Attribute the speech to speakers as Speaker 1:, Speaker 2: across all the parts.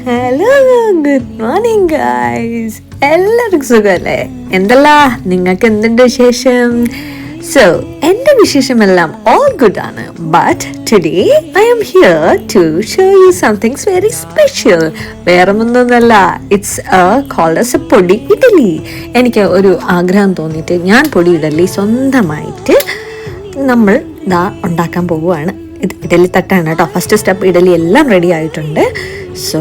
Speaker 1: Hello, good morning guys. എല്ലാവർക്കും സുഖമല്ലേ? എന്തല്ല, നിങ്ങൾക്ക് എന്തുണ്ട് വിശേഷം? സോ എൻ്റെ വിശേഷമെല്ലാം ഓൾ ഗുഡ് ആണ്. But today I am here to show you somethings very special. വേറൊന്നൊന്നുമല്ല, it's called as a podi idli. എനിക്ക് ഒരു ആഗ്രഹം തോന്നിയിട്ട് ഞാൻ പൊടി ഇഡലി സ്വന്തമായിട്ട് നമ്മൾ ഉണ്ടാക്കാൻ പോവുകയാണ്. ഇത് ഇഡലി തട്ടാണ് കേട്ടോ. ഫസ്റ്റ് സ്റ്റെപ്പ് ഇഡലി എല്ലാം റെഡി ആയിട്ടുണ്ട്. സോ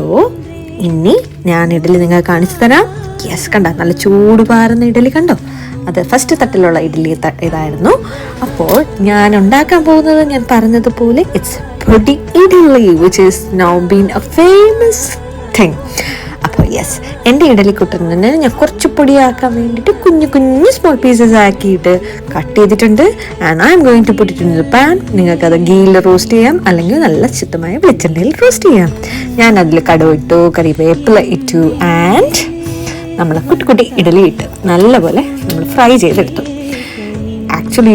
Speaker 1: ഇനി ഞാൻ ഇഡലി നിങ്ങൾ കാണിച്ചു തരാം. യെസ്, കണ്ടോ, നല്ല ചൂട് പാറുന്ന ഇഡലി കണ്ടോ? അത് ഫസ്റ്റ് തട്ടിലുള്ള ഇഡലി ഇതായിരുന്നു. അപ്പോൾ ഞാൻ ഉണ്ടാക്കാൻ പോകുന്നത് ഞാൻ പറഞ്ഞതുപോലെ it's podi idli which is now been a famous thing. അപ്പോൾ യെസ്, എൻ്റെ ഇഡലിക്കുട്ടനെ ഞാൻ കുറച്ച് പൊടിയാക്കാൻ വേണ്ടിയിട്ട് കുഞ്ഞു കുഞ്ഞു സ്മോൾ പീസസ് ആക്കിയിട്ട് കട്ട് ചെയ്തിട്ടുണ്ട്. And I am going to put it in the pan. നിങ്ങൾക്കത് ഗീയിൽ റോസ്റ്റ് ചെയ്യാം, അല്ലെങ്കിൽ നല്ല ശുദ്ധമായ വെളിച്ചെണ്ണയിൽ റോസ്റ്റ് ചെയ്യാം. ഞാൻ അതിൽ കടുക് ഇട്ടു, കറിവേപ്പില ഇട്ടു, ആൻഡ് നമ്മൾ കുട്ടി കുട്ടി ഇഡലി ഇട്ട് നല്ലപോലെ നമ്മൾ ഫ്രൈ ചെയ്തെടുത്തു. Actually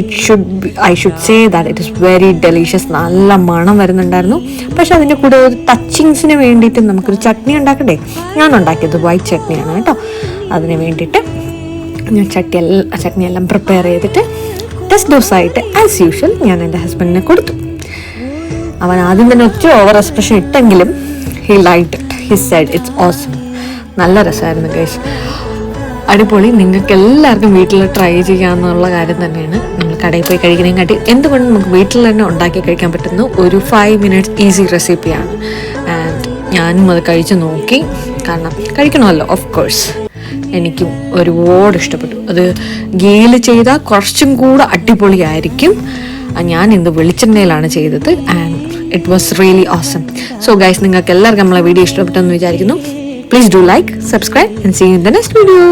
Speaker 1: I should say that it is very delicious. നല്ല മണം വരുന്നുണ്ടായിരുന്നു. പക്ഷെ അതിൻ്റെ കൂടെ ഒരു ടച്ചിങ്സിന് വേണ്ടിയിട്ട് നമുക്കൊരു ചട്നി ഉണ്ടാക്കണ്ടേ? ഞാൻ ഉണ്ടാക്കിയത് വൈറ്റ് ചട്നിയാണ് കേട്ടോ. അതിന് വേണ്ടിയിട്ട് ഞാൻ ചട്നിയെല്ലാം പ്രിപ്പയർ ചെയ്തിട്ട് ടെസ്റ്റ് ഡോസായിട്ട് ആസ് യൂഷ്വൽ ഞാൻ എൻ്റെ ഹസ്ബൻഡിനെ കൊടുത്തു. അവൻ ആദ്യം തന്നെ ഓവർ എക്സ്പ്രഷൻ ഇട്ടെങ്കിലും he liked it. He said it's awesome. നല്ല രസമായിരുന്നു ഗൈസ്, അടിപൊളി. നിങ്ങൾക്ക് എല്ലാവർക്കും വീട്ടിൽ ട്രൈ ചെയ്യാമെന്നുള്ള കാര്യം തന്നെയാണ്. നമ്മൾ കടയിൽ പോയി കഴിക്കുന്നതിനെക്കാട്ടി എന്തുകൊണ്ട് നമുക്ക് വീട്ടിൽ തന്നെ ഉണ്ടാക്കി കഴിക്കാൻ പറ്റുന്ന ഒരു 5 minutes ഈസി റെസിപ്പിയാണ്. ആൻഡ് ഞാനും അത് കഴിച്ച് നോക്കി, കാരണം കഴിക്കണമല്ലോ ഓഫ് കോഴ്സ്. എനിക്കും ഒരുപാട് ഇഷ്ടപ്പെട്ടു. അത് ഗീയിൽ ചെയ്താൽ കുറച്ചും കൂടെ അടിപൊളിയായിരിക്കും. ഞാൻ ഇന്ന് വെളിച്ചെണ്ണയിലാണ് ചെയ്തത് and it was really awesome. So guys, നിങ്ങൾക്ക് എല്ലാവർക്കും നമ്മളെ വീഡിയോ ഇഷ്ടപ്പെട്ടെന്ന് വിചാരിക്കുന്നു. Please do like, subscribe and see you in the next video.